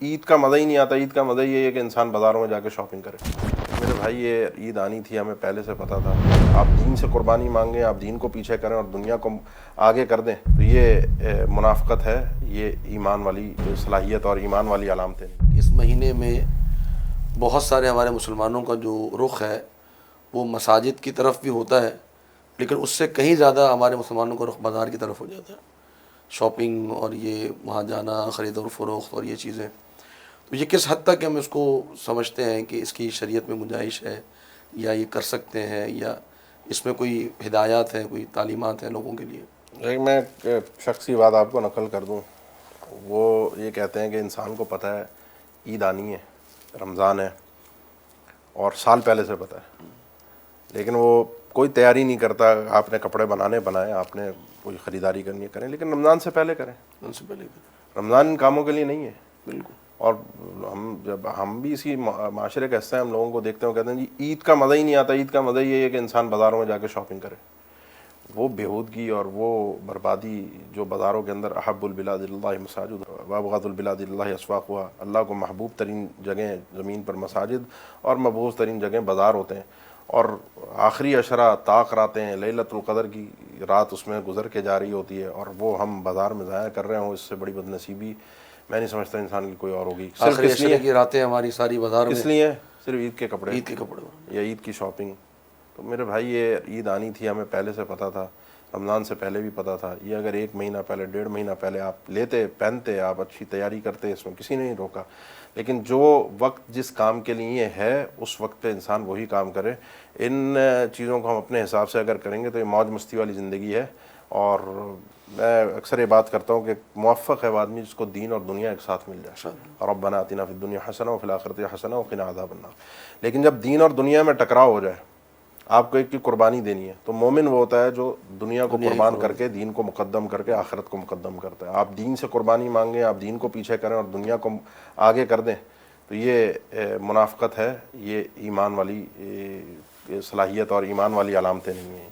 عید کا مزہ ہی نہیں آتا. عید کا مزہ یہ ہے کہ انسان بازاروں میں جا کے شاپنگ کرے. میرے بھائی یہ عید آنی تھی, ہمیں پہلے سے پتہ تھا. آپ دین سے قربانی مانگیں, آپ دین کو پیچھے کریں اور دنیا کو آگے کر دیں, تو یہ منافقت ہے, یہ ایمان والی صلاحیت اور ایمان والی علامتیں. اس مہینے میں بہت سارے ہمارے مسلمانوں کا جو رخ ہے وہ مساجد کی طرف بھی ہوتا ہے, لیکن اس سے کہیں زیادہ ہمارے مسلمانوں کا رخ بازار کی طرف ہو جاتا ہے. شاپنگ اور یہ وہاں جانا, خرید و فروخت اور یہ چیزیں. تو یہ کس حد تک ہم اس کو سمجھتے ہیں کہ اس کی شریعت میں گنجائش ہے, یا یہ کر سکتے ہیں, یا اس میں کوئی ہدایات ہیں, کوئی تعلیمات ہیں لوگوں کے لیے؟ ایک میں شخصی بات آپ کو نقل کر دوں. وہ یہ کہتے ہیں کہ انسان کو پتہ ہے عید آنی ہے, رمضان ہے, اور سال پہلے سے پتہ ہے, لیکن وہ کوئی تیاری نہیں کرتا. آپ نے کپڑے بنائے, آپ نے کوئی خریداری کرنی ہے کریں, لیکن رمضان سے پہلے کریں. ان سے پہلے رمضان ان کاموں کے لیے نہیں ہے. بالکل. اور ہم بھی اسی معاشرے کا حصہ ہیں. ہم لوگوں کو دیکھتے ہیں, کہتے ہیں جی عید کا مزہ ہی نہیں آتا. عید کا مزہ یہ ہے کہ انسان بازاروں میں جا کے شاپنگ کرے. وہ بیہودگی اور وہ بربادی جو بازاروں کے اندر احب البلاد اللہ مساجد وابغض البلاد اللہ اسواق ہوا, اللہ کو محبوب ترین جگہیں زمین پر مساجد اور مبغوض ترین جگہیں بازار ہوتے ہیں. اور آخری عشرہ طاق راتیں, لیلۃ القدر کی رات اس میں گزر کے جا رہی ہوتی ہے, اور وہ ہم بازار میں ضائع کر رہے ہوں. اس سے بڑی بد نصیبی میں نہیں سمجھتا انسان کی کوئی اور ہوگی. صرف آخری اس لیے عشرے کی راتیں ہماری ساری بازار میں کس لیے صرف عید کے کپڑے, عید کے کپڑے. یا عید کی شاپنگ. تو میرے بھائی یہ عید آنی تھی, ہمیں پہلے سے پتہ تھا, رمضان سے پہلے بھی پتہ تھا. یہ اگر 1 مہینہ پہلے, 1.5 مہینہ پہلے آپ لیتے, پہنتے, آپ اچھی تیاری کرتے, اس میں کسی نے نہیں روکا. لیکن جو وقت جس کام کے لیے ہے اس وقت پہ انسان وہی کام کرے. ان چیزوں کو ہم اپنے حساب سے اگر کریں گے تو یہ موج مستی والی زندگی ہے. اور میں اکثر یہ بات کرتا ہوں کہ موفق ہے وہ آدمی جس کو دین اور دنیا ایک ساتھ مل جائے. ربنا آتنا فی الدنیا حسنہ وفی الآخرۃ حسنہ وقنا عذاب النار. لیکن جب دین اور دنیا میں ٹکراؤ ہو جائے, آپ کو ایک کی قربانی دینی ہے, تو مومن وہ ہوتا ہے جو دنیا کو قربان کر کے دین کو مقدم کر کے آخرت کو مقدم کرتا ہے. آپ دین سے قربانی مانگیں, آپ دین کو پیچھے کریں اور دنیا کو آگے کر دیں, تو یہ منافقت ہے, یہ ایمان والی صلاحیت اور ایمان والی علامتیں نہیں ہیں.